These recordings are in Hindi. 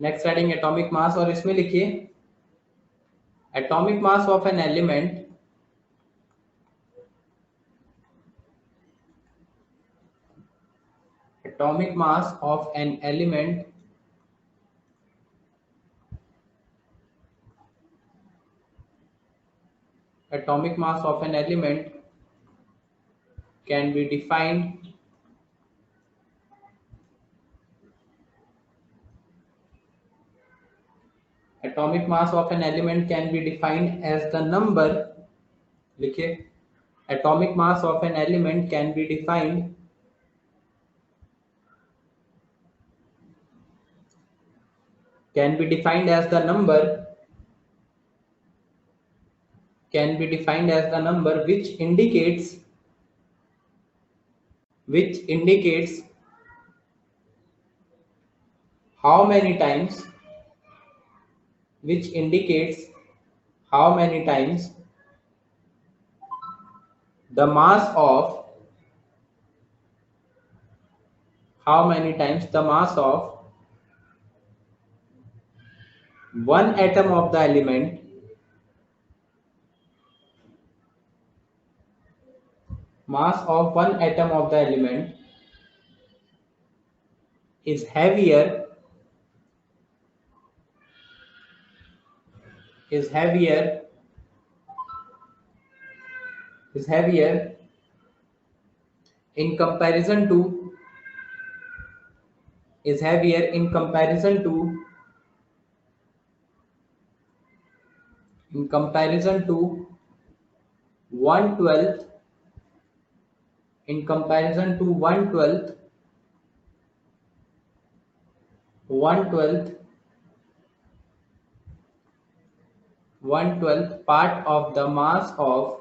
नेक्स्ट राइटिंग एटॉमिक मास, और इसमें लिखिए atomic mass of an element atomic mass of an element atomic mass of an element can be defined atomic mass of an element can be defined as the number, लिखिए atomic mass of an element can be defined as the number which indicates how many times the mass of one atom of the element is heavier in comparison to is heavier in comparison to 1/12 1/12 part of the mass of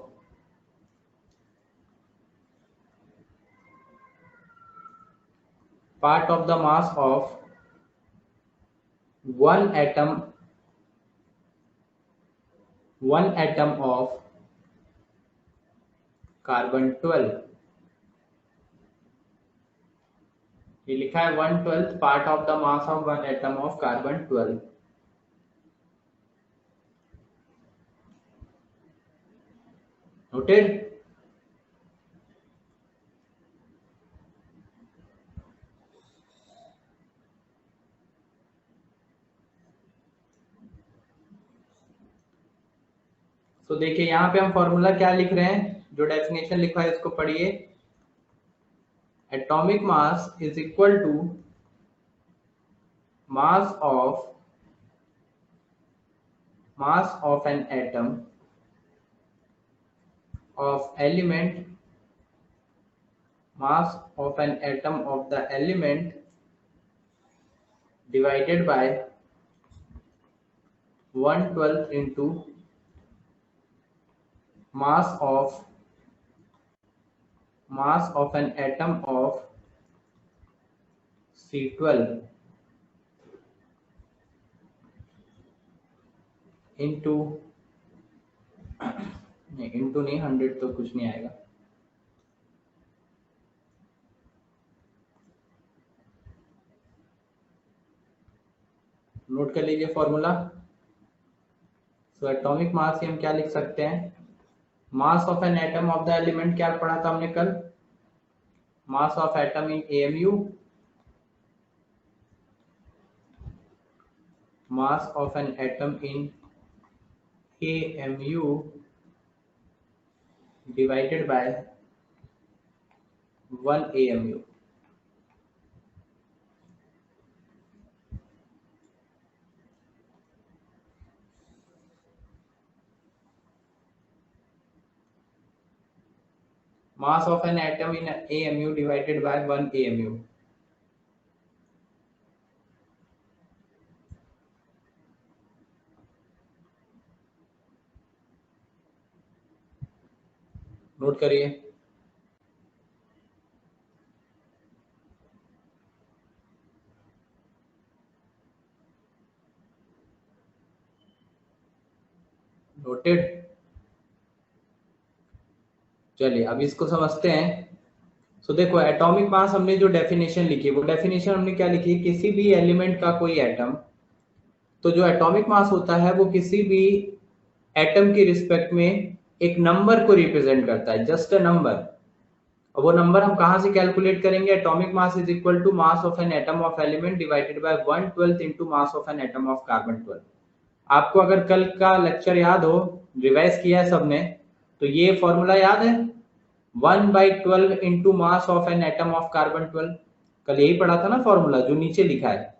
one atom of carbon 12। ये लिखा है 1/12 part of the mass of one atom of carbon 12। Noted. तो देखिए यहाँ पे हम फॉर्मूला क्या लिख रहे हैं, जो डेफिनेशन लिखा है इसको पढ़िए। Atomic mass is equal to mass of an atom of element mass of an atom of the element divided by 1/12 into mass of an atom of C12 into नहीं 100 तो कुछ नहीं आएगा। नोट कर लीजिए फॉर्मूला। सो एटॉमिक मास हम क्या लिख सकते हैं, मास of an atom of the element क्या पढ़ा था हमने कल, mass of atom in AMU, mass of an atom in AMU divided by 1 AMU। mass of an atom in AMU divided by 1 AMU। Note करिए। नोटेड। चलिए अब इसको समझते हैं। सो देखो एटॉमिक मास हमने जो डेफिनेशन लिखी, वो डेफिनेशन हमने क्या लिखी, किसी भी एलिमेंट का कोई एटम तो जो एटॉमिक मास होता है वो किसी भी एटम के रिस्पेक्ट में एक नंबर को रिप्रेजेंट करता है, जस्ट अ नंबर। और वो नंबर हम कहां से कैलकुलेट करेंगे? Atomic mass is equal to mass of an atom of element divided by 1/12 into mass of an atom of carbon 12। आपको अगर कल का लेक्चर याद हो, रिवाइज किया है सबने, तो ये फॉर्मूला याद है, 1/12 into mass of an atom of carbon 12। कल यही पढ़ा था ना फॉर्मूला जो नीचे लिखा है,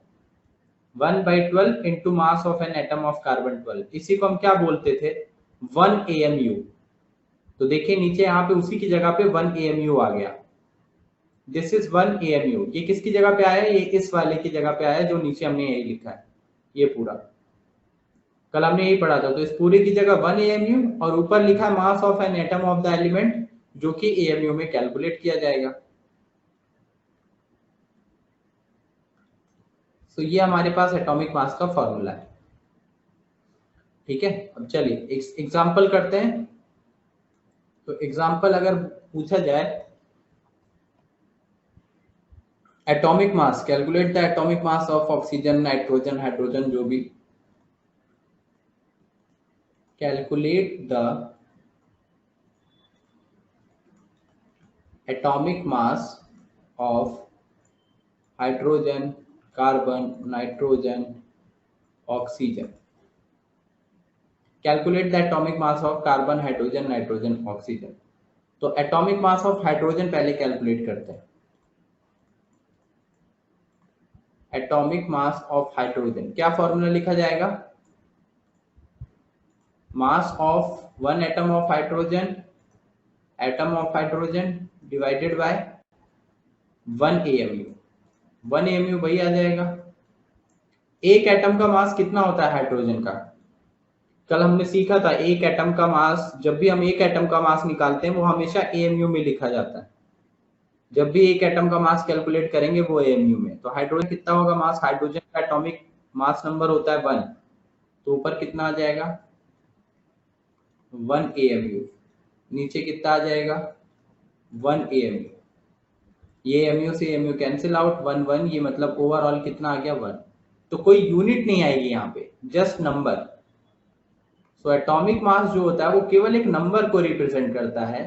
1/12 into mass of an atom of carbon 12। इसी को हम क्या बोलते थे? 1 AMU। तो देखिए नीचे यहाँ पे उसी की जगह पे 1 AMU आ गया। This is 1 AMU। ये किसकी जगह पे आया है? ये इस वाले की जगह पे आया है जो नीचे हमने यही लिखा है, ये पूरा कल हमने यही पढ़ा था। तो इस पूरे की जगह 1 AMU और ऊपर लिखा है मास of an atom of the element, जो कि AMU में कैलकुलेट किया जाएगा। तो ये हमारे पास एटॉमिक मास का फॉर्मूला है। ठीक है, अब चलिए एग्जांपल करते हैं। तो एग्जांपल अगर पूछा जाए, atomic mass, calculate the atomic mass of oxygen, nitrogen, hydrogen, जो भी, calculate the atomic mass of hydrogen, carbon, nitrogen, oxygen. Calculate the atomic mass of carbon, hydrogen, nitrogen, oxygen. तो एटॉमिक मास ऑफ हाइड्रोजन पहले कैलकुलेट करते हैं। एटॉमिक मास ऑफ हाइड्रोजन, क्या फॉर्मूला लिखा जाएगा? मास of one atom of hydrogen, atom of hydrogen divided by 1 AMU। 1 AMU वही आ जाएगा। एक एटम का मास कितना होता है हाइड्रोजन का? कल हमने सीखा था, एक एटम का मास, जब भी हम एक एटम का मास निकालते हैं वो हमेशा AMU में लिखा जाता है। जब भी एक एटम का मास कैलकुलेट करेंगे वो AMU में। तो हाइड्रोजन कितना होगा मास? हाइड्रोजन का एटॉमिक मास नंबर होता है 1, तो ऊपर कितना आ जाएगा? 1 AMU। नीचे कितना आ जाएगा? 1 AMU। ये MU से MU कैंसिल आउट, 1 1, ये मतलब ओवरऑल कितना आ गया? 1। तो कोई यूनिट नहीं आएगी यहाँ पे, just number. So atomic mass जो होता है वो केवल एक नंबर को रिप्रेजेंट करता है।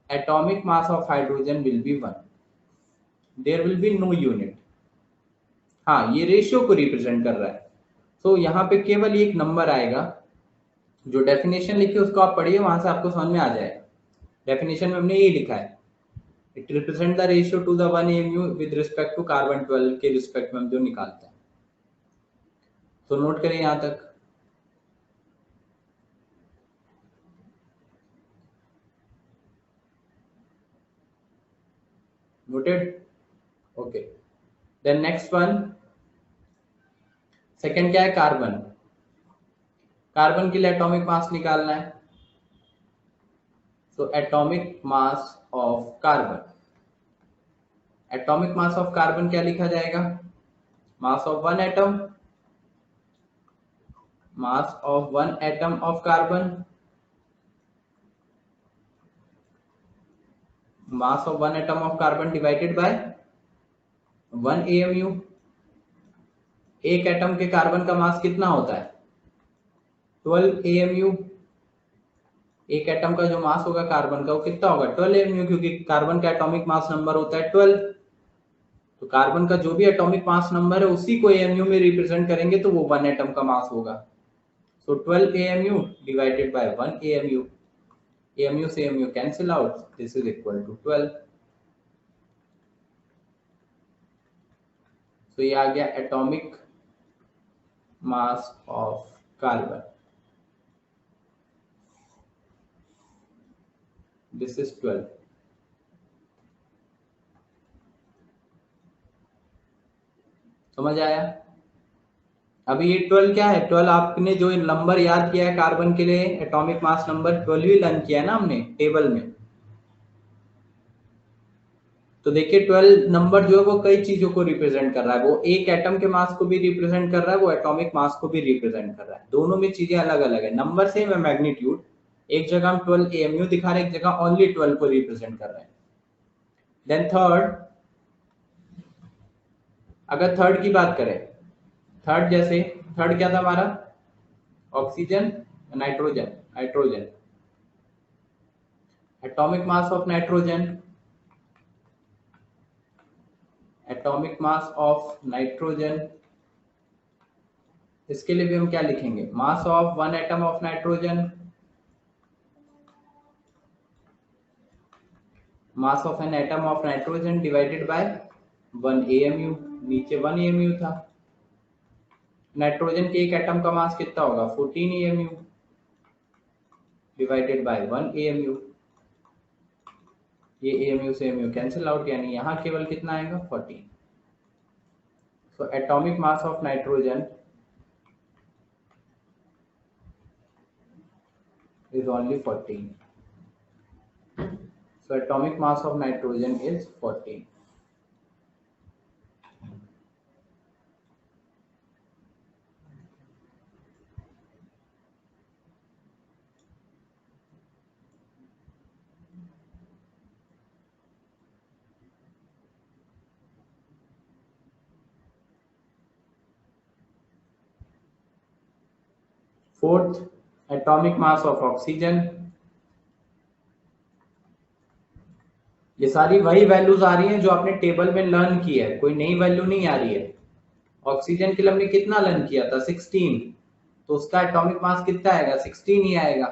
Atomic mass of hydrogen will be 1, there will be no unit. हाँ, ये रेशियो को रिप्रेजेंट कर रहा है। तो यहाँ पे केवल एक नंबर आएगा। जो डेफिनेशन लिखी उसको आप पढ़िए, वहां से आपको समझ में आ जाएगा। डेफिनेशन में हमने ये लिखा है, it represent the ratio to the 1 AMU with respect to carbon 12 के रिस्पेक्ट में हम जो निकालते हैं। तो नोट करें यहां तक। Noted? Okay, then next one, second क्या है? कार्बन। कार्बन के लिए एटॉमिक मास निकालना है। तो atomic mass of carbon, atomic mass of carbon क्या लिखा जाएगा? मास of one atom, mass of one atom of carbon, mass of one atom of carbon divided by 1 AMU। एक एटम के कार्बन का मास कितना होता है? 12 AMU। एक एटम का जो मास होगा कार्बन का वो कितना होगा? 12 AMU, क्योंकि कार्बन का एटॉमिक मास नंबर होता है 12। तो कार्बन का जो भी एटॉमिक मास नंबर है उसी को AMU में रिप्रेजेंट करेंगे तो वो 1 एटम का मास होगा। So 12 AMU divided by 1 AMU। AMU से AMU cancel out, this is equal to 12। तो ये आ गया atomic mass of carbon, this is 12। समझ आया? अभी ये 12 क्या है? 12 आपने जो नंबर याद किया है कार्बन के लिए, एटॉमिक मास नंबर 12 ही लर्न किया है ना हमने टेबल में। तो देखिए 12 नंबर जो है वो कई चीजों को रिप्रेजेंट कर रहा है। वो एक एटम के मास को भी रिप्रेजेंट कर रहा है, वो एटॉमिक मास को भी रिप्रेजेंट कर रहा है। दोनों में चीजें अलग अलग है, नंबर सेम है, मैग्नीट्यूड। एक जगह हम 12 AMU दिखा रहे हैं, एक जगह ओनली 12 को रिप्रेजेंट कर रहे हैं। देन थर्ड, अगर थर्ड की बात करें, थर्ड जैसे थर्ड क्या था हमारा, oxygen, nitrogen, nitrogen, atomic mass of nitrogen, atomic mass of nitrogen, इसके लिए भी हम क्या लिखेंगे, मास of one atom of nitrogen, mass of an atom of nitrogen divided by 1 AMU, नीचे 1 AMU था। नाइट्रोजन के एक एटम का मास कितना होगा, 14 AMU डिवाइडेड बाय 1 AMU, ये AMU से AMU कैंसिल आउट, यानी यहाँ केवल कितना आएगा, 14। So atomic mass of nitrogen is only 14. So atomic mass of nitrogen is 14. Fourth, atomic mass of oxygen. ये सारी वही वैल्यूज आ रही हैं जो आपने टेबल में लर्न की है, कोई नई वैल्यू नहीं आ रही है। ऑक्सीजन के लिए हमने कितना लर्न किया था, 16, तो उसका एटॉमिक मास कितना आएगा, 16 ही आएगा।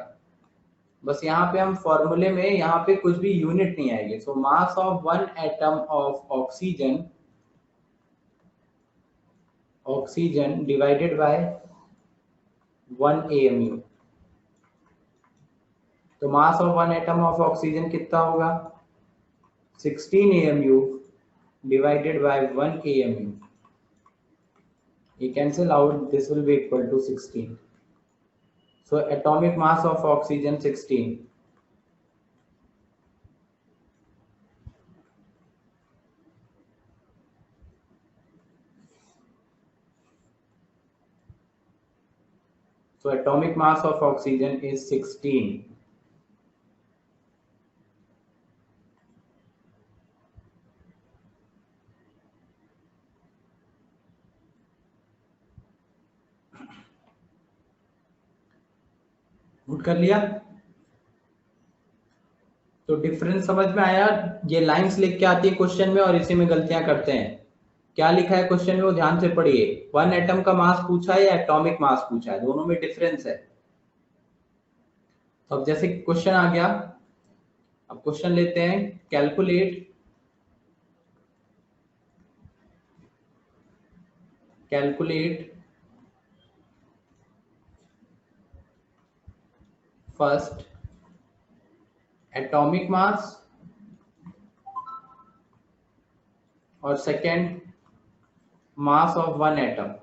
बस यहाँ पे हम फॉर्मूले में यहाँ पे कुछ भी यूनिट नहीं आएगी। So mass of one atom of oxygen, oxygen divided by 1 AMU, तो mass of one atom of oxygen कितना होगा, 16 AMU divided by 1 AMU. You cancel out, this will be equal to 16. So atomic mass of oxygen 16. So atomic mass of oxygen is 16. Note कर लिया, तो डिफरेंस समझ में आया। ये लाइंस लिख के आती है क्वेश्चन में और इसी में गलतियां करते हैं। क्या लिखा है क्वेश्चन में वो ध्यान से पढ़िए, वन एटम का मास पूछा है या एटॉमिक मास पूछा है, दोनों में डिफरेंस है। अब जैसे क्वेश्चन आ गया, अब क्वेश्चन लेते हैं, कैलकुलेट फर्स्ट एटॉमिक मास और second mass of one atom,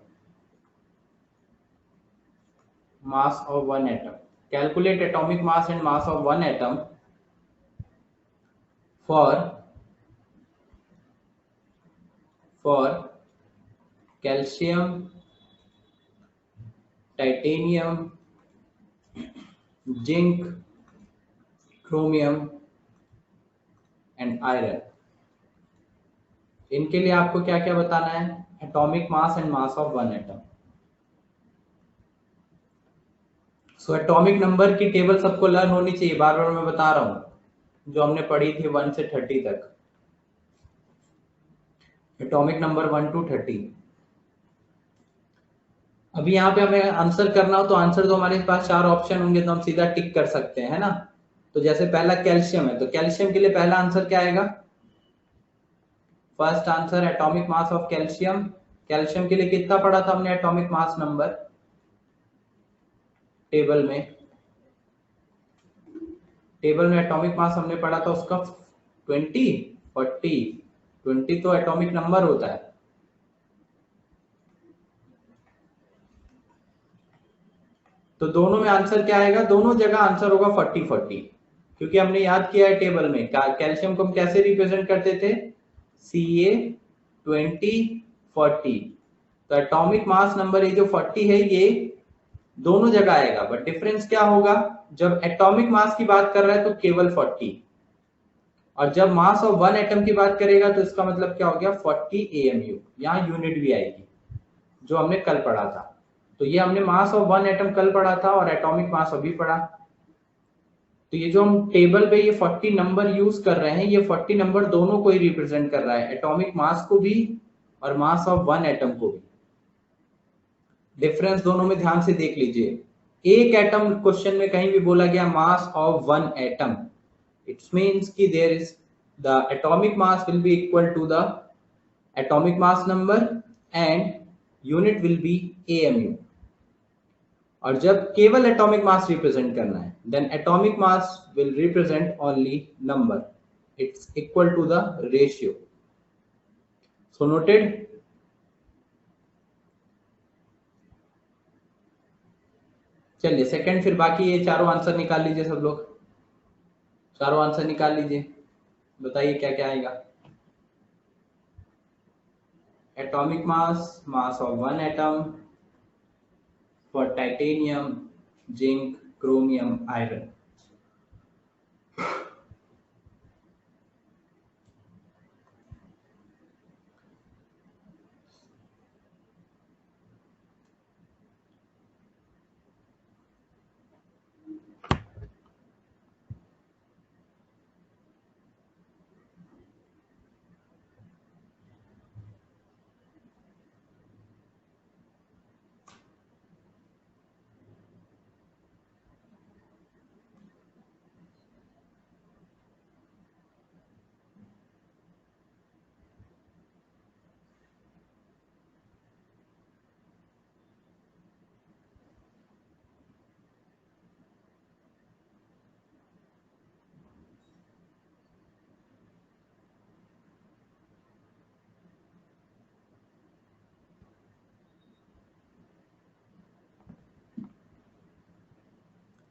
mass of one atom. Calculate atomic mass and mass of one atom for calcium, titanium, zinc, chromium and iron। इनके लिए आपको क्या क्या बताना है, atomic mass and mass of one atom. So atomic number की टेबल सबको लर्न होनी चाहिए, बार बार मैं बता रहा हूं, जो हमने पढ़ी थी 1 से 30 तक, एटॉमिक नंबर 1 to 30। अभी यहाँ पे हमें आंसर करना हो तो आंसर तो हमारे पास 4 ऑप्शन होंगे, तो हम सीधा टिक कर सकते हैं, है ना। तो जैसे पहला कैल्शियम है, तो कैल्शियम के लिए पहला आंसर क्या आएगा, first answer atomic mass of calcium. Calcium के लिए कितना पढ़ा था हमने एटॉमिक मास नंबर टेबल में, एटॉमिक मास हमने पढ़ा था उसका 20, 40, 20 तो एटॉमिक नंबर होता है। तो दोनों में आंसर क्या आएगा, दोनों जगह आंसर होगा 40, 40, क्योंकि हमने याद किया है टेबल में कैल्शियम को हम कैसे रिप्रेजेंट करते थे, Ca 20, 40। तो एटॉमिक मास नंबर ये जो 40 है ये दोनों जगह आएगा, बट डिफरेंस क्या होगा, जब एटॉमिक मास की बात कर रहा है तो केवल 40, और जब मास ऑफ वन एटम की बात करेगा तो इसका मतलब क्या हो गया 40 AMU, यहाँ यूनिट भी आएगी। जो हमने कल पढ़ा था। तो ये हमने मास ऑफ वन एटम कल पढ़ा था और एटॉमिक मास अभी पढ़ा। तो ये जो हम टेबल पे ये 40 नंबर यूज कर रहे हैं, ये 40 नंबर दोनों को ही रिप्रेजेंट कर रहा है, एटॉमिक मास को भी और मास ऑफ वन एटम को भी। डिफरेंस दोनों में ध्यान से देख लीजिए। एक एटम क्वेश्चन में कहीं भी बोला गया mass of one atom, it's means कि there is the atomic mass will be equal to the atomic mass number and unit will be AMU। और जब केवल एटॉमिक मास रिप्रेजेंट करना है, then atomic mass will represent only number, it's equal to the ratio. So noted. चलिए सेकंड, फिर बाकी ये चारों आंसर निकाल लीजिए सब लोग, चारों आंसर निकाल लीजिए, बताइए क्या क्या आएगा। Atomic mass, mass of one atom for titanium, zinc, chromium, iron.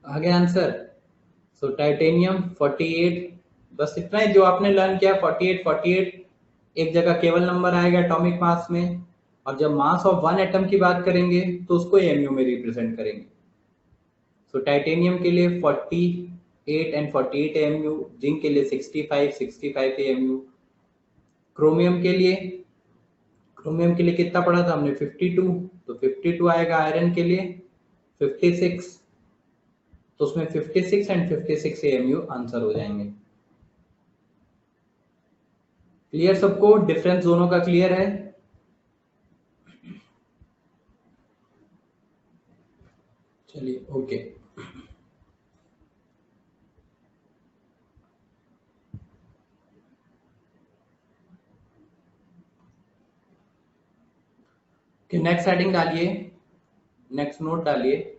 आगे आंसर। सो टाइटेनियम 48, बस इतना ही जो आपने लर्न किया। 48 48 एक जगह केवल नंबर आएगा एटॉमिक मास में, और जब मास ऑफ वन एटम की बात करेंगे तो उसको AMU में रिप्रेजेंट करेंगे। सो टाइटेनियम के लिए 48 एंड 48 AMU, जिंक के लिए 65 65 AMU, क्रोमियम के लिए कितना पढ़ा था हमने 52, तो 52 आएगा। आयरन के लिए 56, तो उसमें 56 एंड 56 AMU आंसर हो जाएंगे। क्लियर सबको, डिफरेंस दोनों का क्लियर है। चलिए ओके। नेक्स्ट हेडिंग डालिए, नेक्स्ट नोट डालिए।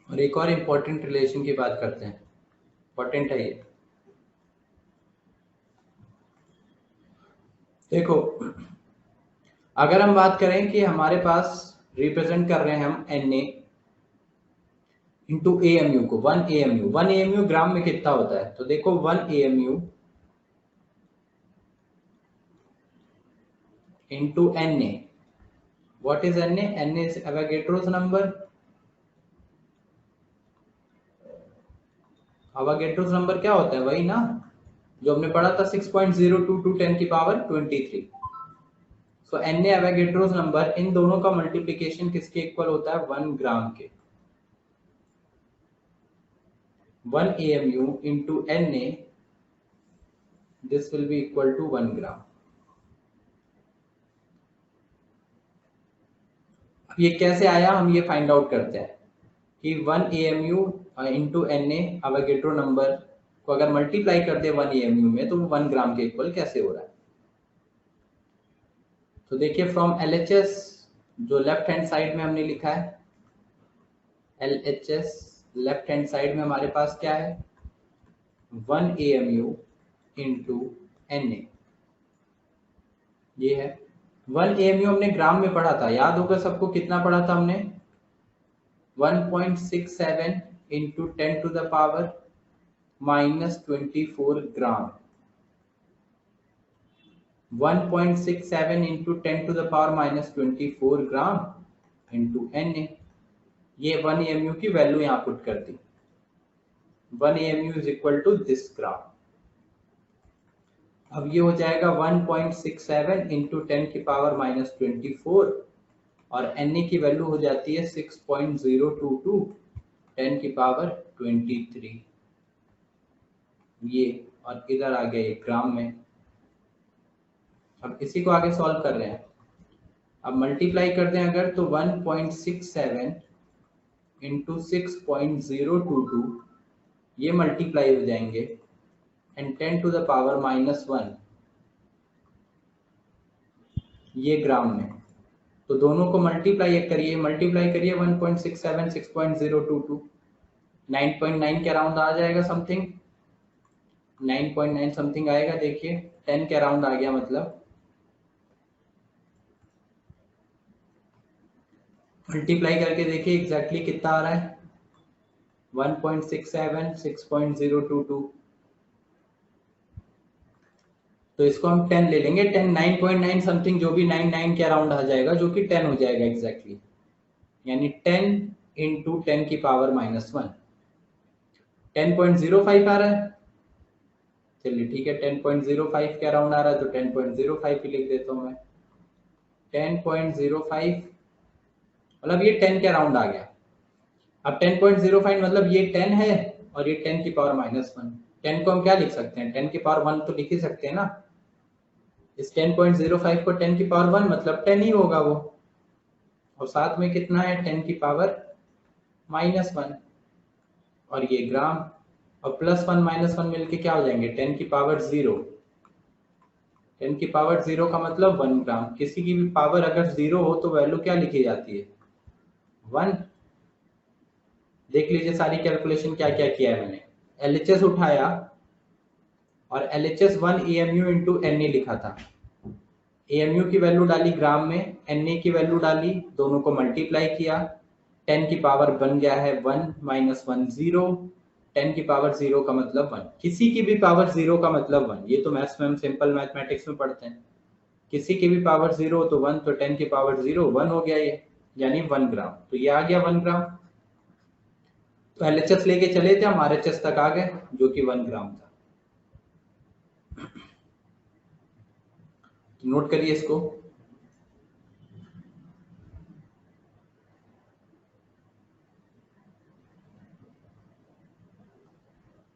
और एक और इंपॉर्टेंट रिलेशन की बात करते हैं, इंपॉर्टेंट है ये। देखो, अगर हम बात करें कि हमारे पास रिप्रेजेंट कर रहे हैं हम Na इंटू AMU को, 1 AMU ग्राम में कितना होता है, तो देखो 1 AMU into Na, what is Na? Na is Avogadro's number. Avogadro's number क्या होता है, वही ना जो हमने पढ़ा था 6.022 10 की पावर 23। सो Na एवोगैड्रोस नंबर, इन दोनों का मल्टीप्लिकेशन किसके इक्वल होता है, 1 ग्राम के। 1 AMU into Na, this will be equal to 1 ग्राम। अब ये कैसे आया, हम ये फाइंड आउट करते हैं कि 1 AMU into Na Avogadro number को अगर मल्टीप्लाई कर दे 1 AMU में, तो वो 1 ग्राम के इक्वल कैसे हो रहा है। तो देखिए, फ्रॉम LHS, जो लेफ्ट हैंड साइड में हमने लिखा है LHS, लेफ्ट हैंड साइड में हमारे पास क्या है, 1 AMU into Na, ये है 1 AMU। हमने ग्राम में पढ़ा था, याद होगा सबको, कितना पढ़ा था हमने, 1.67 into 10 to the power -24 gram. 1.67 into 10 to the power -24 gram into Na, ये 1 AMU की वैल्यू यहाँ पुट कर दी। 1 AMU is equal to this gram. अब ये हो जाएगा 1.67 इंटू 10⁻⁻24 और Na की वैल्यू हो जाती है 6.022 10⁻23। ये और इधर आ गया ये ग्राम में। अब इसी को आगे सॉल्व कर रहे हैं। अब मल्टीप्लाई कर दें अगर तो 1.67 इंटू 6.022 ये मल्टीप्लाई हो जाएंगे एंड 10⁻⁻1 ये ग्राम में। तो दोनों को मल्टीप्लाई करिए 1.67 6.022 9.9 के अराउंड आ जाएगा समथिंग, 9.9 समथिंग आएगा। देखिए 10 के अराउंड आ गया, मतलब मल्टीप्लाई करके देखिए एग्जैक्टली कितना आ रहा है 1.67 6.022। तो इसको हम 10 ले लेंगे, 10 9.9 समथिंग जो भी 99 के अराउंड आ जाएगा जो कि 10 हो जाएगा एग्जैक्टली, यानी 10 इंटू 10⁻⁻1 10.05 आ रहा है। चलिए ठीक है 10.05 के अराउंड आ रहा है तो 10.05 ही लिख देता हूँ मैं। 10.05 मतलब ये 10 के अराउंड आ गया। अब 10.05 मतलब ये 10 है और ये 10⁻⁻1। 10 को हम क्या लिख सकते हैं 10⁻1 तो लिख ही सकते हैं ना। इस 10.05 को 10⁻1 मतलब 10 ही होगा वो, और साथ में कितना है 10⁻⁻1 और ये ग्राम, और +1 -1 मिलके क्या हो जाएंगे 10⁻0। 10⁻0 का मतलब 1 ग्राम। किसी की भी पावर अगर 0 हो तो वैल्यू क्या लिखी जाती है 1। देख लीजिए सारी कैलकुलेशन क्या क्या किया है मैंने। LHS उठाया और LHS 1 AMU इंटू Na लिखा था। AMU की वैल्यू डाली ग्राम में, Na की वैल्यू डाली, दोनों को मल्टीप्लाई किया, 10 की पावर बन गया है 1 -1 0। 10⁻0 का मतलब 1, किसी की भी पावर 0 का मतलब 1। ये तो मैथ्स में हम सिंपल मैथमेटिक्स में पढ़ते हैं। किसी की भी पावर 0 तो 1, तो 10⁻0 1 हो गया ये, यानी 1 ग्राम। तो ये आ गया 1 ग्राम। तो LHS लेके चले थे हम, RHS तक आ गए जो कि 1 ग्राम था। नोट करिए इसको।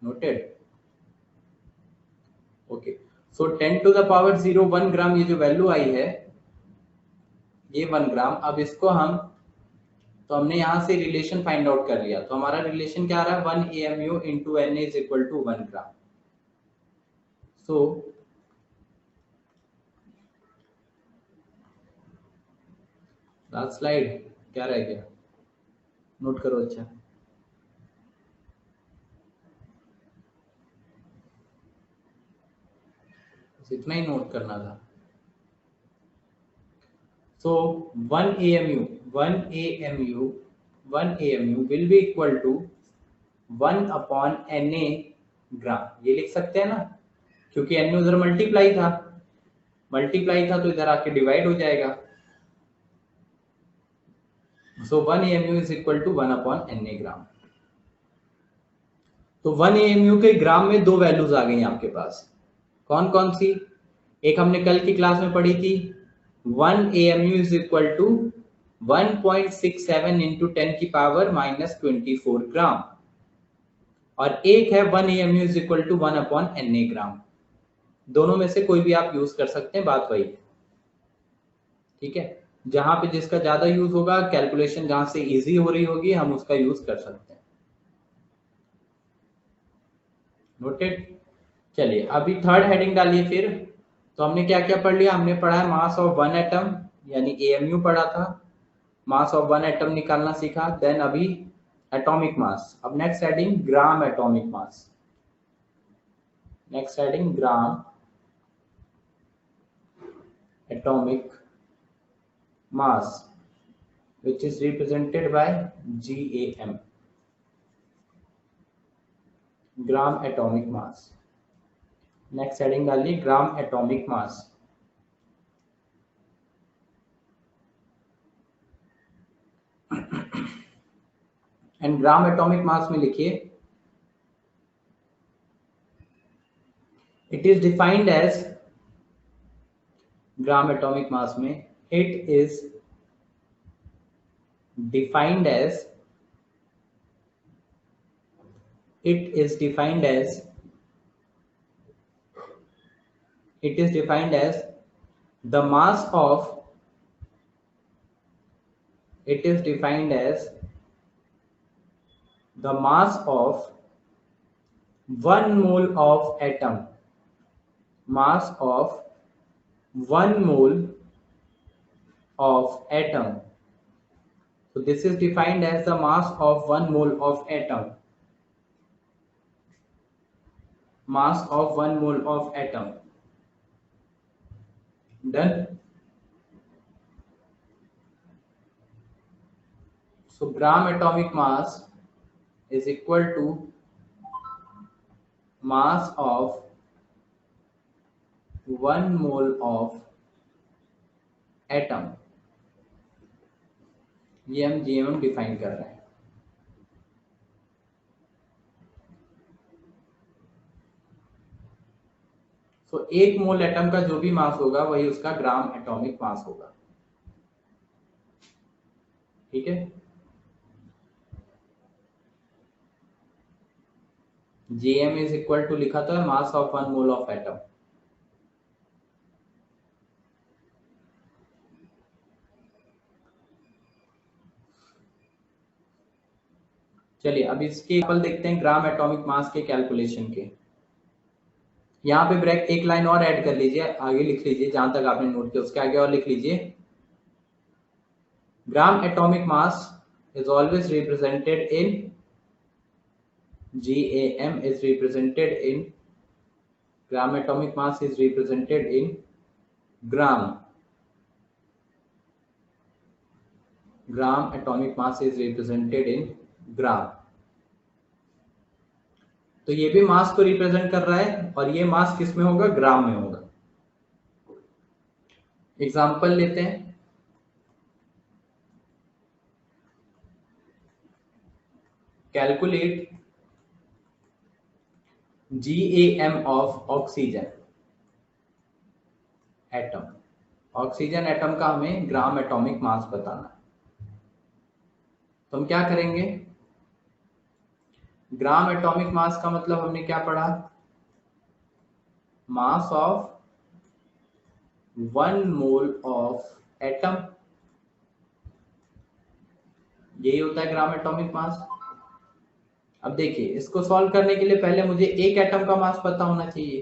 Noted, okay. सो 10⁻0 1 ग्राम ये जो वैल्यू आई है ये 1 ग्राम। अब इसको हम, तो हमने यहाँ से रिलेशन फाइंड आउट कर लिया। तो हमारा रिलेशन क्या आ रहा है 1 AMU into Na is equal to 1 gram. So last slide क्या रह गया, नोट करो। अच्छा इतना ही नोट करना था। So 1 AMU will be equal to 1 upon Na ग्राम। ये लिख सकते हैं ना, क्योंकि Na उधर मल्टीप्लाई था तो इधर आके डिवाइड हो जाएगा। So 1 AMU is equal to 1 upon Na gram. तो 1 AMU के ग्राम में दो वैल्यूज आ गई आपके पास। कौन कौन सी? एक हमने कल की क्लास में पढ़ी थी 1 AMU is equal to 1.67 into 10⁻⁻24 ग्राम, और एक है 1 AMU is equal to 1 upon Na ग्राम। दोनों में से कोई भी आप यूज कर सकते हैं, बात वही है। ठीक है, जहां पे जिसका ज्यादा यूज होगा, कैलकुलेशन जहां से इजी हो रही होगी, हम उसका यूज कर सकते हैं। नोटेड। चलिए अभी थर्ड हेडिंग डालिए फिर। तो हमने क्या क्या पढ़ लिया, हमने पढ़ा है मास ऑफ 1 एटम यानी AMU पढ़ा था, मास ऑफ 1 एटम निकालना सीखा। देन अभी एटॉमिक मास। अब next heading gram atomic mass. Next heading gram atomic mass which is represented by GAM, gram atomic mass. Next heading डालिए gram atomic mass. And gram atomic mass में लिखिए it is defined as gram atomic mass में it is defined as it is defined as the mass of it is defined as the mass of 1 mole of atom, mass of 1 mole of atom. So this is defined as the mass of 1 mole of atom, mass of 1 mole of atom. Done. So gram atomic mass is equal to mass of 1 mole of atom. ये हम GMM डिफाइन कर रहे हैं. तो एक मोल एटम का जो भी मास होगा वही उसका ग्राम एटॉमिक मास होगा. ठीक है. GM इज इक्वल टू लिखा तो है मास ऑफ 1 मोल ऑफ एटम. चलिए अब इसके एग्जांपल देखते हैं ग्राम एटॉमिक मास के कैलकुलेशन के. यहाँ पे ब्रेक एक लाइन और ऐड कर लीजिए, आगे लिख लीजिए जहां तक आपने नोट किया उसके आगे और लिख लीजिए. ग्राम atomic mass is always represented in GAM is represented in gram atomic mass is represented in gram. Gram atomic mass is represented in gram. तो ये भी मास को रिप्रेजेंट कर रहा है और ये मास किस में होगा? ग्राम में होगा. एग्जांपल लेते हैं. Calculate GAM of oxygen atom. Oxygen atom का हमें ग्राम एटॉमिक मास बताना है. तो हम क्या करेंगे? ग्राम एटॉमिक मास का मतलब हमने क्या पढ़ा? मास ऑफ 1 मोल ऑफ एटम. यही होता है ग्राम एटॉमिक मास. अब देखिए इसको सॉल्व करने के लिए पहले मुझे एक एटम का मास पता होना चाहिए.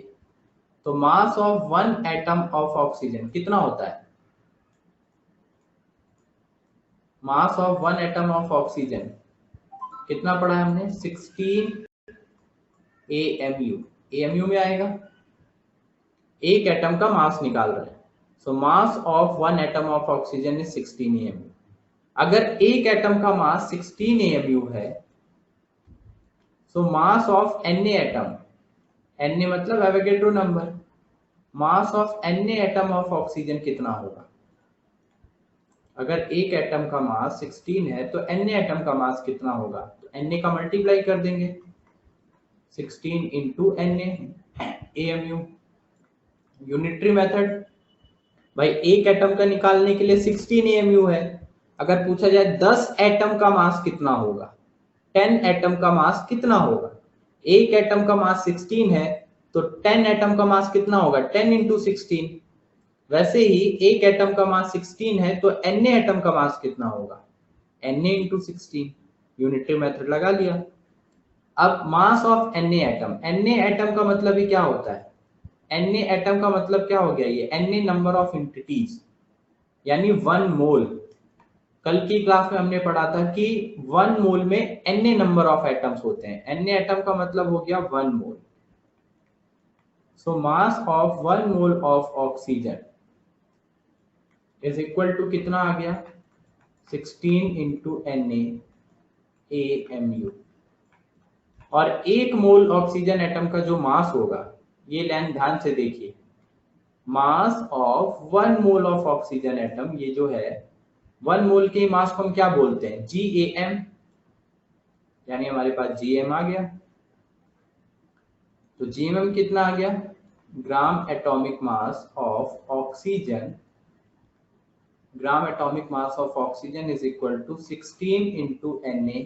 तो mass of 1 atom of oxygen कितना होता है? मास ऑफ 1 एटम ऑफ ऑक्सीजन कितना पढ़ा है हमने? 16 AMU. AMU में आएगा. एक एटम का मास निकाल रहे हैं. So mass of 1 atom of oxygen is 16 AMU. अगर एक एटम का मास 16 AMU है so mass of Na atom, Na मतलब Avogadro number, mass of Na atom of oxygen कितना होगा? अगर एक एटम का मास 16 है तो Na एटम का मास कितना होगा? तो Na का मल्टीप्लाई कर देंगे 16 into Na AMU. Unitary method. भाई एक एटम का निकालने के लिए 16 AMU है. अगर पूछा जाए 10 एटम का मास कितना होगा, 10 एटम का मास कितना होगा? एक एटम का मास 16 है तो 10 एटम का मास कितना होगा? 10 इंटू 16. वैसे ही एक एटम का मास 16 है तो Na एटम का मास कितना होगा? Na into 16. यूनिटरी मेथड लगा लिया. अब mass of Na atom. Na atom का मतलब ही क्या होता है? Na एटम का मतलब क्या हो गया? ये Na नंबर ऑफ एंटिटीज यानी 1 मोल. कल की क्लास में हमने पढ़ा था कि 1 मोल में Na नंबर ऑफ एटम्स होते हैं. Na एटम का मतलब हो गया 1 mole. So mass of 1 mole of oxygen is equal to कितना आ गया? 16 इंटू Na AMU. और 1 मोल ऑक्सीजन एटम का जो मास होगा, ये लाइन ध्यान से देखिए, मास of 1 mole of oxygen atom, ये जो है 1 मोल के मास को हम क्या बोलते हैं? GAM. यानी हमारे पास GM आ गया. तो GMM कितना आ गया? Gram atomic mass of oxygen, gram atomic mass of oxygen is equal to 16 into Na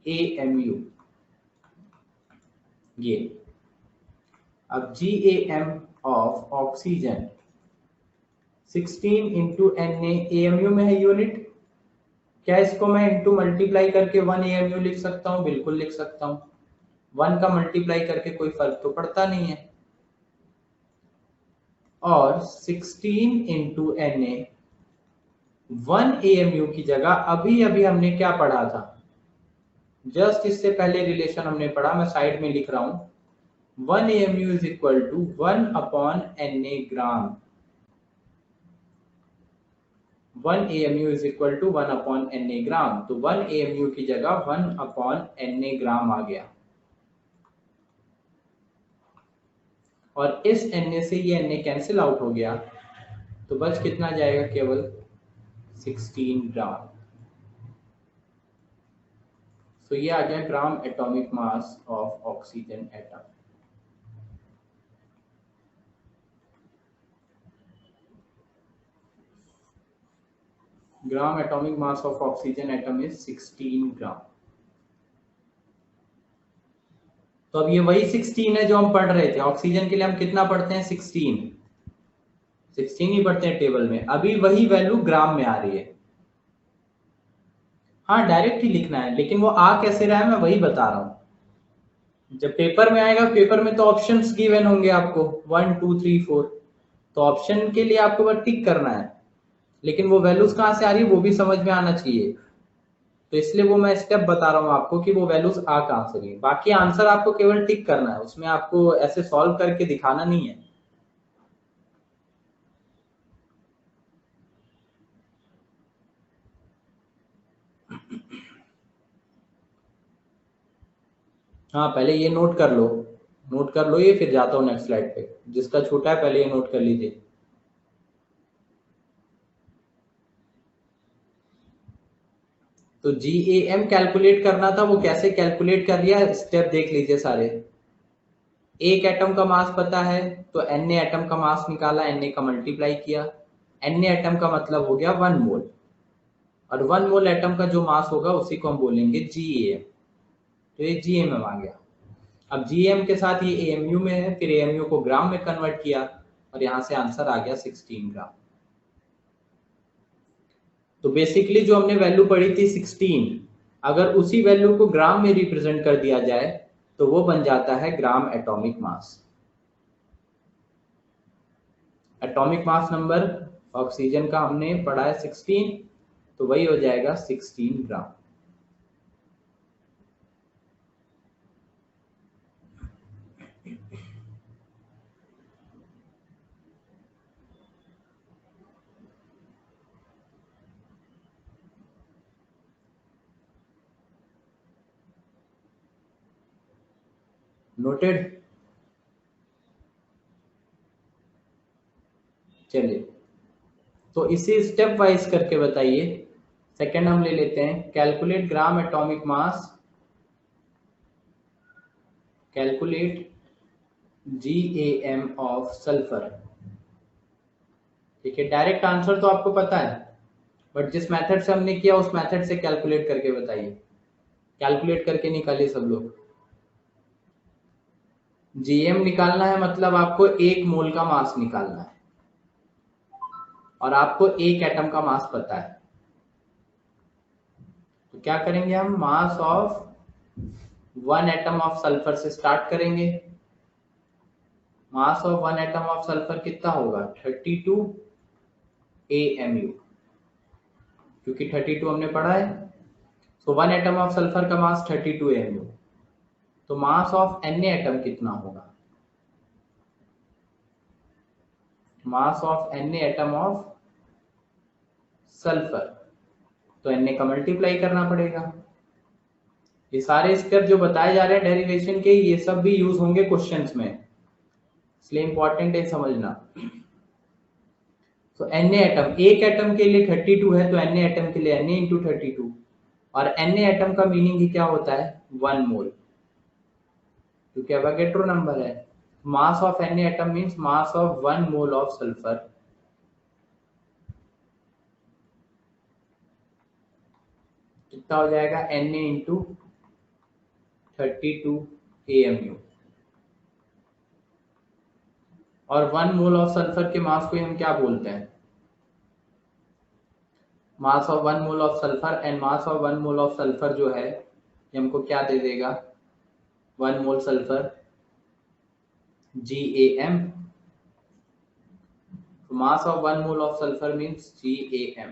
AMU। ये अब GAM of oxygen 16 into Na AMU में है यूनिट। क्या इसको मैं इंटू मल्टीप्लाई करके 1 AMU लिख सकता हूँ? बिल्कुल लिख सकता हूँ। 1 का मल्टीप्लाई करके कोई फर्क तो पड़ता नहीं है। और 16 इंटू Na 1 AMU की जगह अभी अभी हमने क्या पढ़ा था? जस्ट इससे पहले रिलेशन हमने पढ़ा, मैं साइड में लिख रहा हूं। 1 AMU is equal to 1 upon Na gram. 1 AMU is equal to 1 upon Na gram. तो 1 AMU की जगह 1 अपॉन Na ग्राम आ गया। और इस Na से ये Na कैंसिल आउट हो गया, तो बच कितना जाएगा? केवल 16 ग्राम। तो ये आ गया gram atomic mass of oxygen atom. Gram atomic mass of oxygen atom is 16 ग्राम। तो अब ये वही 16 है जो हम पढ़ रहे थे। ऑक्सीजन के लिए हम कितना पढ़ते हैं? 16 ही पढ़ते हैं टेबल में। अभी वही वैल्यू ग्राम में आ रही है। हाँ, डायरेक्ट ही लिखना है, लेकिन वो आ कैसे रहा है मैं वही बता रहा हूँ। जब पेपर में आएगा, पेपर में तो ऑप्शंस गिवन होंगे आपको 1 2 3 4, तो ऑप्शन के लिए आपको बस टिक करना है, लेकिन वो वैल्यूज कहाँ से आ रही है वो भी समझ में आना चाहिए। तो इसलिए वो मैं स्टेप बता रहा हूँ आपको कि वो वैल्यूज आ कहाँ से रही है। बाकी आंसर आपको केवल टिक करना है, उसमें आपको ऐसे सॉल्व करके दिखाना नहीं है। हाँ, पहले ये नोट कर लो, नोट कर लो ये, फिर जाता हूँ नेक्स्ट स्लाइड पे। जिसका छूटा है पहले ये नोट कर लीजिए। तो GAM कैलकुलेट करना था, वो कैसे कैलकुलेट कर लिया स्टेप देख लीजिए सारे। एक एटम का मास पता है तो Na एटम का मास निकाला, Na का मल्टीप्लाई किया। Na एटम का मतलब हो गया 1 मोल, और 1 मोल एटम का जो मास होगा उसी को हम बोलेंगे GAM। तो ये GAM आ गया। अब GAM के साथ ये AMU में है, फिर AMU को ग्राम में कन्वर्ट किया, और यहां से आंसर आ गया 16 ग्राम। तो बेसिकली जो हमने वैल्यू पढ़ी थी 16, अगर उसी वैल्यू को ग्राम में रिप्रेजेंट कर दिया जाए तो वो बन जाता है ग्राम atomic mass. Atomic mass number oxygen का हमने पढ़ा है 16, तो वही हो जाएगा 16 ग्राम। नोटेड? चलिए, तो इसे स्टेप वाइज करके बताइए। सेकंड हम ले लेते हैं, calculate gram atomic mass, calculate GAM of sulphur. ठीक है, डायरेक्ट आंसर तो आपको पता है, बट जिस मेथड से हमने किया उस मेथड से कैलकुलेट करके बताइए। कैलकुलेट करके निकालिए सब लोग। GM निकालना है मतलब आपको 1 मोल का मास निकालना है, और आपको एक एटम का मास पता है। तो क्या करेंगे हम? मास ऑफ 1 एटम ऑफ सल्फर से स्टार्ट करेंगे। मास ऑफ 1 एटम ऑफ सल्फर कितना होगा? 32 AMU, क्योंकि 32 हमने पढ़ा है। सो 1 एटम ऑफ सल्फर का मास 32 AMU। तो मास ऑफ Na एटम कितना होगा? Mass of Na atom of sulphur, तो Na का मल्टीप्लाई करना पड़ेगा। ये सारे स्टेप जो बताए जा रहे हैं डेरिवेशन के, ये सब भी यूज होंगे क्वेश्चंस में, इसलिए इंपॉर्टेंट है समझना। तो Na एटम, एक एटम के लिए 32 है, तो Na एटम के लिए Na इंटू 32, और Na एटम का मीनिंग ही क्या होता है? 1 मोल, क्योंकि एवोगैड्रो नंबर है। Mass of Na atom means mass of 1 mole of sulphur. कितना हो जाएगा Na इंटू 32 AMU। और 1 मोल ऑफ सल्फर के मास को हम क्या बोलते हैं? मास of 1 mole of sulphur, and mass of 1 mole of sulphur जो है ये हमको क्या दे देगा? 1 मोल sulphur GAM। Mass of 1 mole of sulphur means GAM।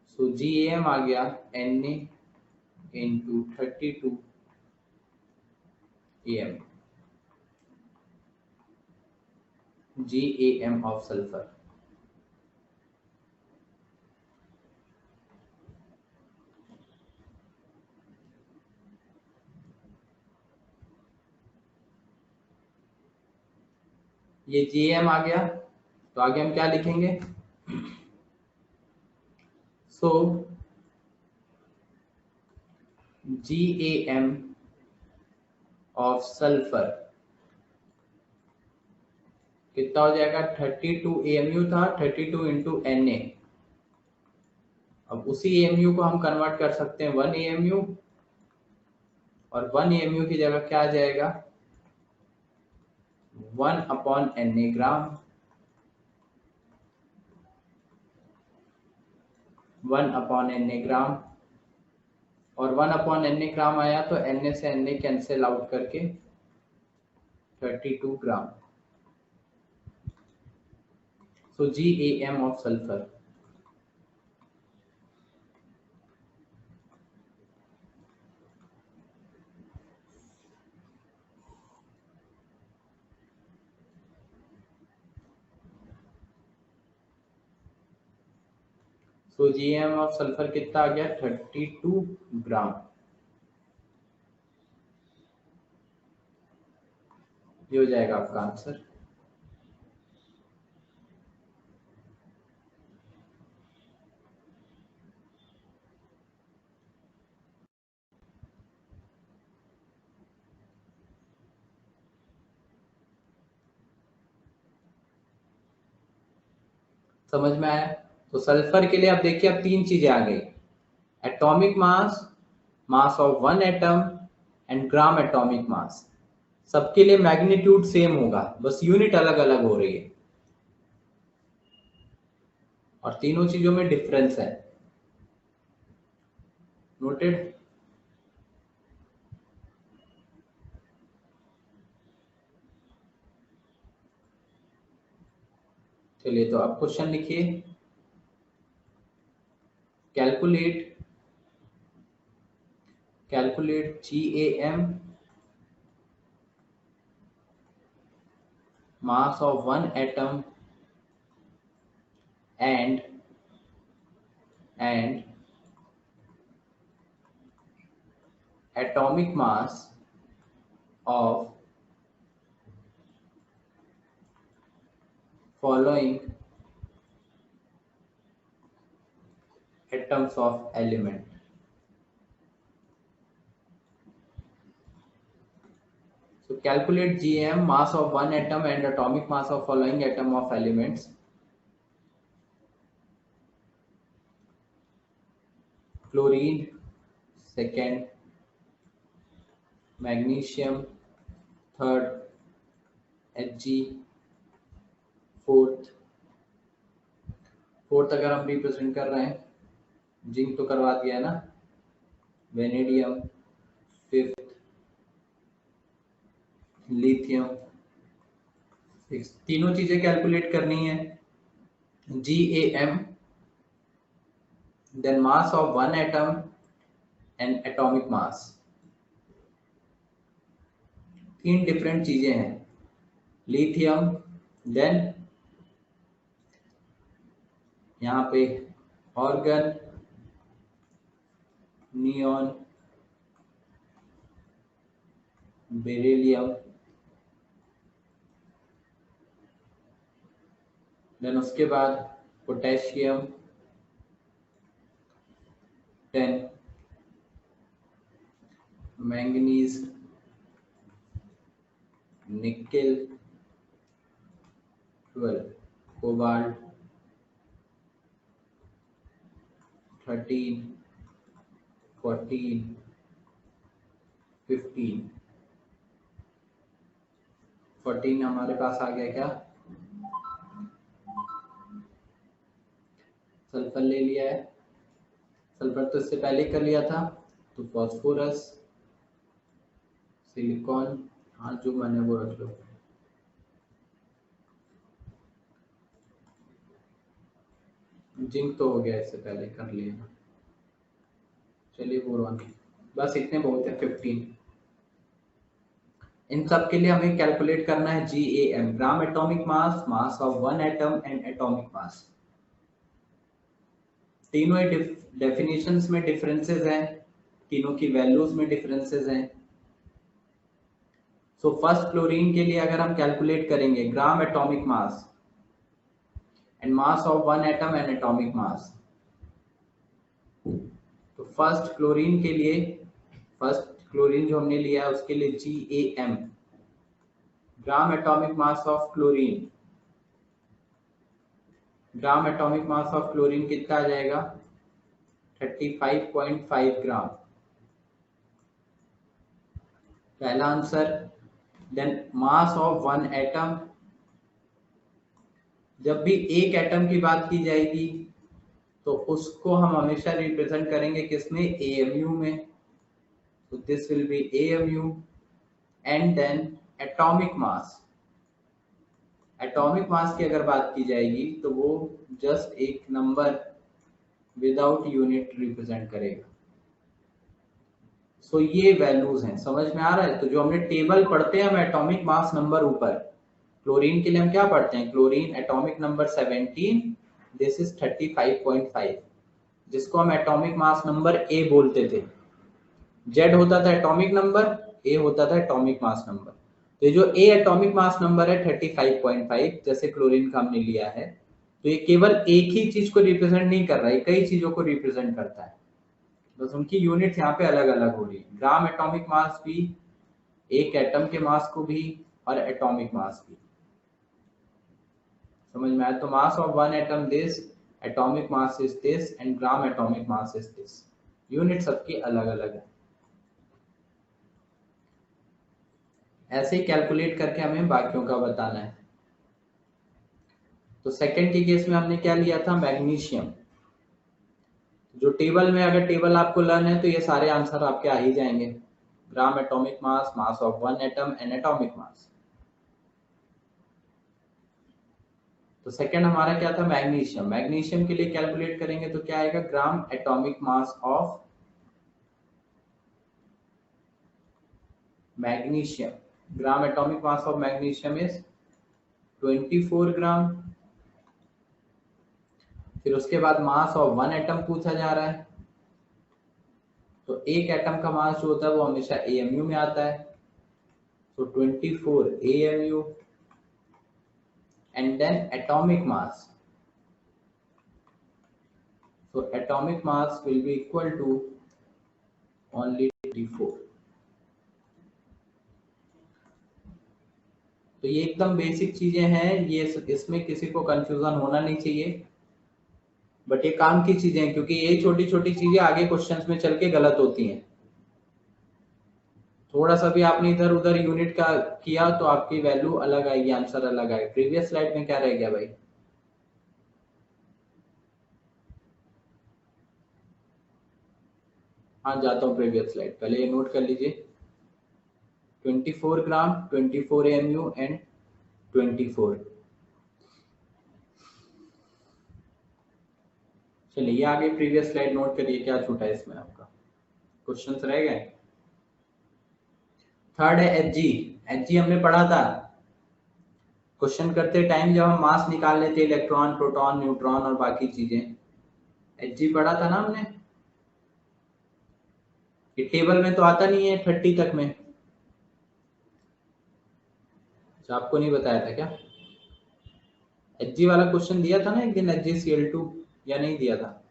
So GAM आ गया Na into 32 AM। GAM of sulphur. ये GAM आ गया, तो आगे हम क्या लिखेंगे? सो GAM ऑफ सल्फर कितना हो जाएगा? 32 AMU था, 32 इंटू Na। अब उसी AMU को हम कन्वर्ट कर सकते हैं 1 AMU, और 1 AMU की जगह क्या आ जाएगा? 1 upon Na gram. 1 upon Na ग्राम, और 1 अपॉन Na ग्राम आया तो Na से Na कैंसिल आउट करके 32 ग्राम। सो GAM of sulphur. So GAM of sulphur कितना आ गया? 32 ग्राम। ये हो जाएगा आपका आंसर। समझ में आया? तो सल्फर के लिए अब देखिए, अब 3 चीजें आ गई: atomic mass, mass of 1 atom, and gram atomic मास। सबके लिए मैग्नीट्यूड सेम होगा, बस यूनिट अलग अलग हो रही है, और तीनों चीजों में डिफरेंस है। नोटेड? चलिए, तो अब क्वेश्चन लिखिए। Calculate GAM mass of 1 atom and atomic mass of following atoms of element. So calculate GAM mass of 1 atom and atomic mass of following atom of elements. Chlorine second, magnesium third, Hg fourth अगर हम रिप्रेजेंट कर रहे हैं, जिंक तो करवा दिया है ना, वेनेडियम फिफ्थ, लिथियम सिक्स। तीनों चीजें कैलकुलेट करनी है। GAM, then mass of 1 atom and atomic mass। 3 different चीजें हैं, लिथियम, देन यहाँ पे ऑर्गन, नियॉन, बेरिलियम, देन उसके बाद potassium 10, manganese, nickel, nickel 12, cobalt 13, 14, 15, 14 हमारे पास आ गया क्या, सल्फर ले लिया है, सल्फर तो इससे पहले कर लिया था, तो फॉस्फोरस, सिलिकॉन, हाँ जो मैंने वो रख लो, जिंक तो हो गया, इससे पहले कर लिया, चलिए बोरॉन, बस इतने बहुत है 15। इन सब के लिए हमें कैलकुलेट करना है GAM, gram atomic mass, mass of one atom and atomic mass. तीनों ही डेफिनेशंस में डिफरेंसेस हैं, तीनों की वैल्यूज में डिफरेंसेस हैं। सो फर्स्ट क्लोरीन के लिए अगर हम कैलकुलेट करेंगे ग्राम atomic mass and mass of one atom and atomic mass, तो फर्स्ट क्लोरीन के लिए, फर्स्ट क्लोरीन जो हमने लिया है उसके लिए GAM, gram atomic mass of chlorine, gram atomic mass of chlorine कितना आ जाएगा, 35.5 ग्राम, पहला answer. Then mass of one atom, जब भी एक एटम की बात की जाएगी तो उसको हम हमेशा रिप्रेजेंट करेंगे किसमें, AMU में, तो this will be AMU। And then atomic mass, atomic mass की अगर बात की जाएगी तो वो जस्ट एक नंबर विदाउट यूनिट रिप्रेजेंट करेगा। सो ये वैल्यूज हैं, समझ में आ रहा है। तो जो हमने टेबल पढ़ते हैं हम एटॉमिक मास नंबर ऊपर, क्लोरीन के लिए हम क्या पढ़ते हैं, chlorine atomic number 17, this is 35.5, जिसको हम एटॉमिक मास नंबर A बोलते थे। Z होता था एटॉमिक नंबर, A होता था एटॉमिक मास नंबर। तो जो A एटॉमिक मास नंबर है 35.5, जैसे क्लोरीन का हमने लिया है, तो ये केवल एक ही चीज को रिप्रेजेंट नहीं कर रहा है, कई चीजों को रिप्रेजेंट करता है, बस उनकी यूनिट यहाँ पे अलग अलग हो रही है। ग्राम एटॉमिक मास भी, एक एटम के मास को भी, और एटॉमिक मास भी, समझ में आया। तो mass of one atom this, atomic mass is this, and gram atomic mass is this, unit सबकी अलग अलग है। ऐसे ही कैलकुलेट करके हमें बाकियों का बताना है। तो सेकंड के केस में हमने क्या लिया था, मैग्नीशियम। जो टेबल में, अगर टेबल आपको लर्न है तो ये सारे आंसर आपके आ ही जाएंगे, ग्राम atomic mass, mass of one atom and atomic mass. तो सेकंड हमारा क्या था, मैग्नीशियम। मैग्नीशियम के लिए कैलकुलेट करेंगे तो क्या आएगा, ग्राम atomic mass of magnesium, gram atomic mass of magnesium is 24 ग्राम। फिर उसके बाद मास ऑफ वन एटम पूछा जा रहा है, तो एक एटम का मास जो होता है वो हमेशा AMU में आता है, तो 24 AMU। And then atomic mass, so atomic mass will be equal to only 24। तो ये एकदम बेसिक चीजें हैं, ये इसमें किसी को कंफ्यूजन होना नहीं चाहिए, बट ये काम की चीजें हैं, क्योंकि ये छोटी छोटी चीजें आगे क्वेश्चंस में चल के गलत होती हैं। थोड़ा सा भी आपने इधर उधर यूनिट का किया तो आपकी वैल्यू अलग आएगी, आंसर अलग आएगा। प्रीवियस स्लाइड में क्या रह गया भाई, हाँ जाता हूँ प्रीवियस स्लाइड, पहले ये नोट कर लीजिए, 24 ग्राम, 24 AMU एंड 24। चलिए ये आगे प्रीवियस स्लाइड नोट करिए, क्या छूटा है इसमें आपका, क्वेश्चंस रह गए। थर्ड है Hg। Hg हमने पढ़ा था क्वेश्चन करते टाइम, जब हम मास निकाल लेते इलेक्ट्रॉन, प्रोटॉन, न्यूट्रॉन और बाकी चीजें, Hg पढ़ा था ना हमने। ये टेबल में तो आता नहीं है 30 तक में, अच्छा आपको नहीं बताया था क्या, Hg वाला क्वेश्चन दिया था ना एक दिन, HgCl2, या नहीं दिया था।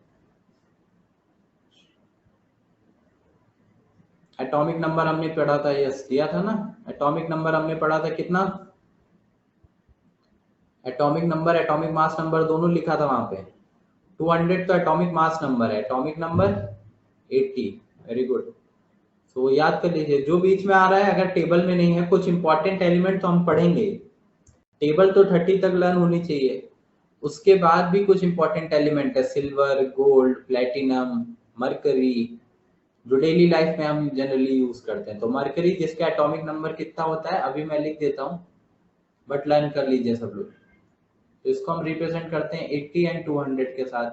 एटॉमिक नंबर हमने पढ़ा था, यस दिया था ना, एटॉमिक नंबर हमने पढ़ा था कितना, atomic number atomic mass number दोनों लिखा था वहां पे। 200 तो एटॉमिक मास नंबर है, एटॉमिक नंबर 80। Very good. तो याद कर लीजिए, जो बीच में आ रहा है अगर टेबल में नहीं है, कुछ इंपॉर्टेंट एलिमेंट तो हम पढ़ेंगे। टेबल तो 30 तक लर्न होनी चाहिए, उसके बाद भी कुछ इंपॉर्टेंट एलिमेंट है, सिल्वर, गोल्ड, प्लेटिनम, मरकरी, जो डेली लाइफ में हम जनरली यूज करते हैं। तो मरकरी जिसका एटॉमिक नंबर कितना होता है अभी मैं लिख देता हूँ, बट लर्न कर लीजिए सब लोग। तो इसको हम रिप्रेजेंट करते हैं 80 एंड 200 के साथ।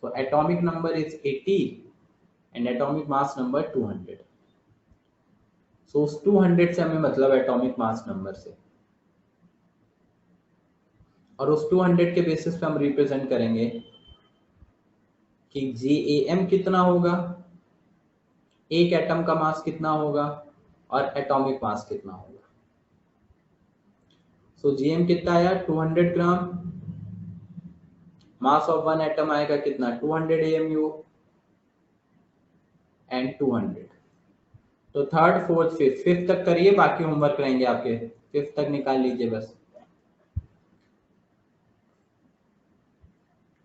तो atomic number is 80 and atomic mass number 200। सो उस 200 से हमें मतलब एटॉमिक मास नंबर से, और उस 200 के बेसिस पे हम रिप्रेजेंट करेंगे कि JAM कितना होगा, एक एटम का मास कितना होगा और एटॉमिक मास कितना होगा। सो GM कितना आया 200 ग्राम, मास ऑफ वन एटम आएगा कितना 200 AMU एंड 200। तो थर्ड फोर्थ फिफ्थ, फिफ्थ तक करिए, बाकी होमवर्क रहेंगे आपके, फिफ्थ तक निकाल लीजिए बस।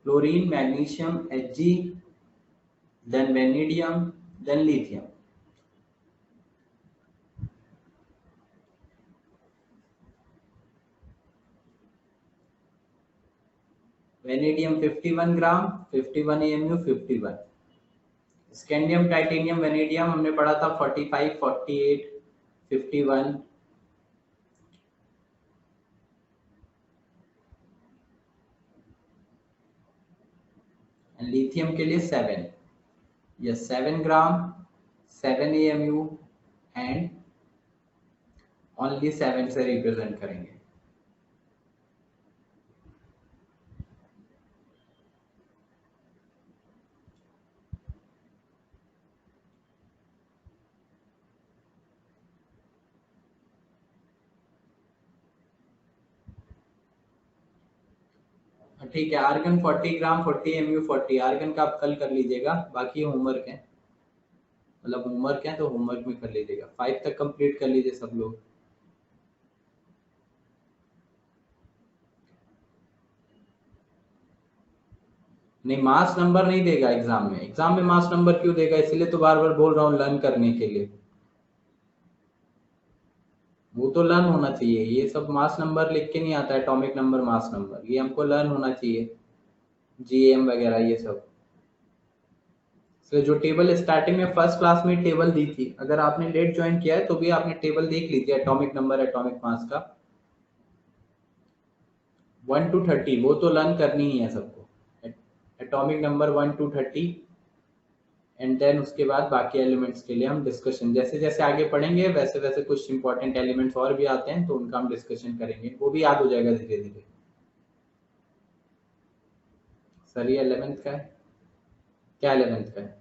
Chlorine, magnesium, Hg, then vanadium, then lithium. Vanadium 51 gram, 51 AMU 51। Scandium, titanium, vanadium हमने पढ़ा था 45, 48, 51। लिथियम के लिए 7, yes 7 gram, 7 AMU and only 7 से रिप्रेजेंट करेंगे। ठीक है, आर्गन 40 ग्राम, 40 AMU 40। आर्गन का आप कल कर लीजिएगा, बाकी होमवर्क है, मतलब होमवर्क है तो होमवर्क में कर लीजिएगा। 5 तक कंप्लीट कर लीजिए सब लोग। नहीं, मास नंबर नहीं देगा एग्जाम में, एग्जाम में मास नंबर क्यों देगा, इसलिए तो बार बार बोल रहा हूँ लर्न करने के लिए। वो तो लर्न होना चाहिए, ये सब मास नंबर लिख के नहीं आता, एटॉमिक नंबर, मास नंबर, ये हमको लर्न होना चाहिए, GM वगैरह ये सब। तो जो टेबल स्टार्टिंग में फर्स्ट क्लास में टेबल दी थी, अगर आपने लेट ज्वाइन किया है तो भी आपने टेबल देख लीजिए एटॉमिक नंबर एटॉमिक मास का 1 to 30, वो तो लर्न करनी ही है सबको, atomic number 1 to 30। And then उसके बाद बाकी एलिमेंट्स के लिए हम डिस्कशन, जैसे जैसे आगे पढ़ेंगे वैसे वैसे कुछ इंपॉर्टेंट एलिमेंट्स और भी आते हैं तो उनका हम डिस्कशन करेंगे, वो भी याद हो जाएगा धीरे धीरे। सर ये 11th का है क्या, 11th का है?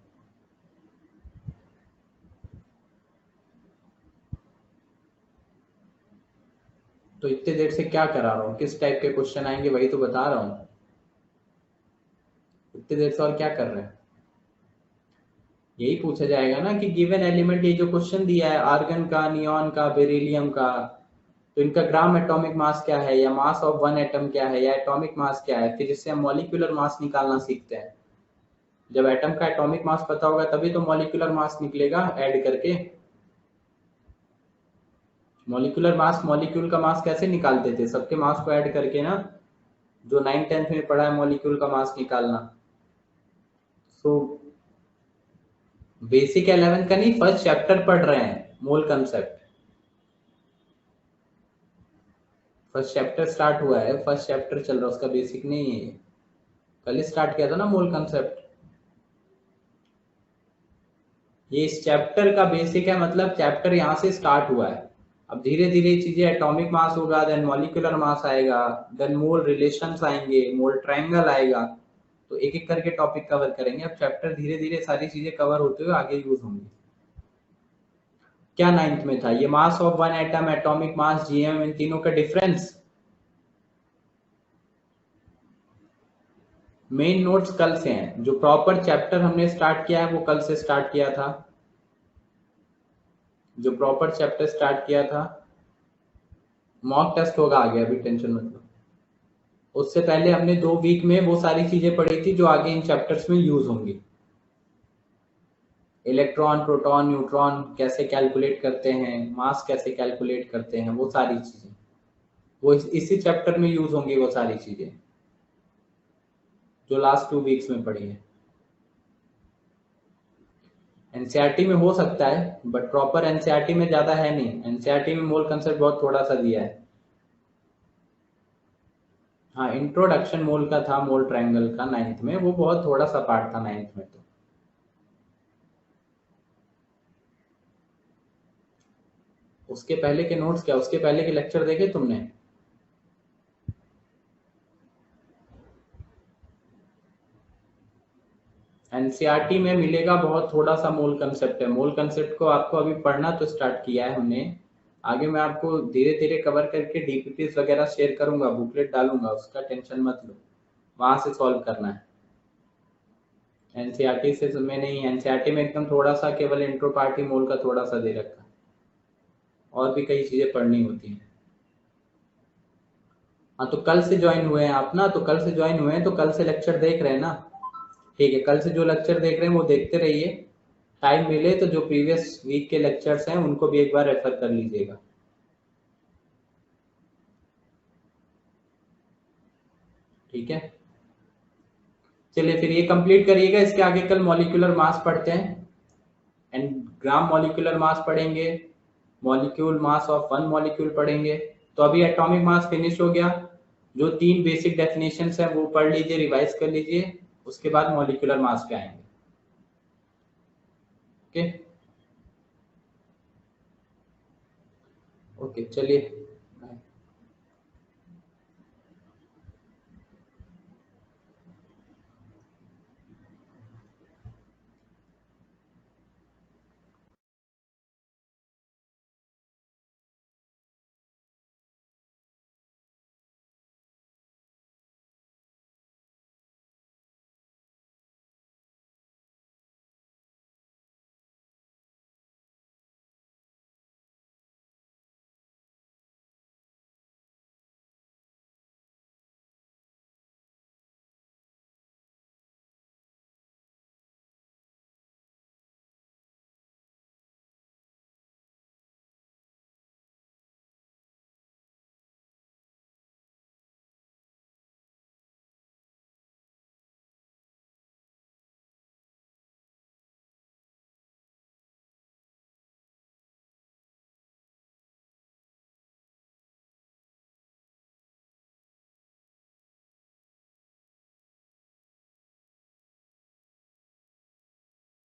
तो इतने देर से क्या करा रहा हूँ, किस टाइप के क्वेश्चन आएंगे वही तो बता रहा हूँ, इतने देर से और क्या कर रहे हैं। यही पूछा जाएगा ना कि गिवन एलिमेंट, ये जो क्वेश्चन दिया है आर्गन का, नियॉन का, बेरिलियम का, तो इनका ग्राम एटॉमिक मास क्या है, या मास ऑफ वन एटम क्या है, या एटॉमिक मास क्या है, फिर इससे हम मॉलिक्यूलर मास निकालना सीखते हैं। जब एटम का एटॉमिक मास पता होगा तभी तो मॉलिक्यूलर मास निकलेगा ऐड करके। मॉलिक्यूलर मास, मॉलिक्यूल का मास कैसे निकालते थे, सबके मास को ऐड करके ना, जो 9th 10th में पढ़ा है मॉलिक्यूल का मास निकालना। सो बेसिक 11th का नहीं, फर्स्ट चैप्टर पढ़ रहे हैं, मोल कंसेप्ट, फर्स्ट चैप्टर स्टार्ट हुआ है, फर्स्ट चैप्टर चल रहा है, उसका बेसिक नहीं है, कल स्टार्ट किया था ना मोल कंसेप्ट। ये इस चैप्टर का बेसिक है, मतलब चैप्टर यहाँ से स्टार्ट हुआ है। अब धीरे धीरे चीजें, एटॉमिक मास होगा, देन मॉलिक्यूलर मास आएगा, देन मोल रिलेशंस आएंगे, मोल ट्रायंगल आएगा, तो एक एक करके टॉपिक कवर करेंगे। अब चैप्टर धीरे धीरे सारी चीजें कवर होते हुए आगे यूज होंगी। क्या 9th में था ये, मास of one atom, atomic mass, GM, इन तीनों का डिफरेंस। मेन नोट्स कल से हैं, जो प्रॉपर चैप्टर हमने स्टार्ट किया है वो कल से स्टार्ट किया था, जो प्रॉपर चैप्टर स्टार्ट किया था मॉक टेस्ट होगा आगे, अभी टेंशन मत लो। उससे पहले हमने 2 वीक में वो सारी चीजें पढ़ी थी जो आगे इन चैप्टर्स में यूज होंगी। इलेक्ट्रॉन, प्रोटॉन, न्यूट्रॉन कैसे कैलकुलेट करते हैं, मास कैसे कैलकुलेट करते हैं, वो सारी चीजें वो इसी चैप्टर में यूज होंगी, वो सारी चीजें जो लास्ट 2 वीक्स में पढ़ी है। एनसीईआरटी में हो सकता है बट प्रॉपर एनसीईआरटी में ज्यादा है नहीं। एनसीईआरटी में मोल कंसेप्ट बहुत थोड़ा सा दिया है। हाँ, इंट्रोडक्शन मोल का था, मोल ट्रायंगल का 9th में, वो बहुत थोड़ा सा पार्ट था 9th में। तो उसके पहले के नोट्स क्या, उसके पहले के लेक्चर देखे तुमने? एनसीईआरटी में मिलेगा बहुत थोड़ा सा मोल कंसेप्ट है। मोल कंसेप्ट को आपको अभी पढ़ना तो स्टार्ट किया है हमने, आगे मैं आपको धीरे धीरे कवर करके डीपीपीस वगैरह शेयर करूंगा, बुकलेट डालूंगा, उसका टेंशन मत लो, वहां से सॉल्व करना है। एनसीईआरटी से में नहीं, एनसीईआरटी में एकदम थोड़ा सा केवल इंट्रो पार्ट ही मोल का थोड़ा सा दे रखा है, और भी कई चीजें पढ़नी होती हैं। हाँ, तो कल से ज्वाइन हुए हैं आप ना, तो कल से ज्वाइन हुए हैं तो कल से लेक्चर देख रहे हैं ना? ठीक है, कल से जो लेक्चर देख रहे हैं वो देखते रहिए। टाइम मिले तो जो प्रीवियस वीक के लेक्चर्स हैं उनको भी एक बार रेफर कर लीजिएगा। ठीक है, चलिए फिर ये कंप्लीट करिएगा। इसके आगे कल मॉलिक्यूलर मास पढ़ते हैं एंड ग्राम मॉलिक्यूलर मास पढ़ेंगे, molecule mass of one molecule पढ़ेंगे। तो अभी एटॉमिक मास फिनिश हो गया, जो 3 बेसिक डेफिनेशंस हैं वो पढ़ लीजिए, रिवाइज कर लीजिए, उसके बाद मॉलिक्यूलर मास पे आएंगे। ओके ओके, चलिए।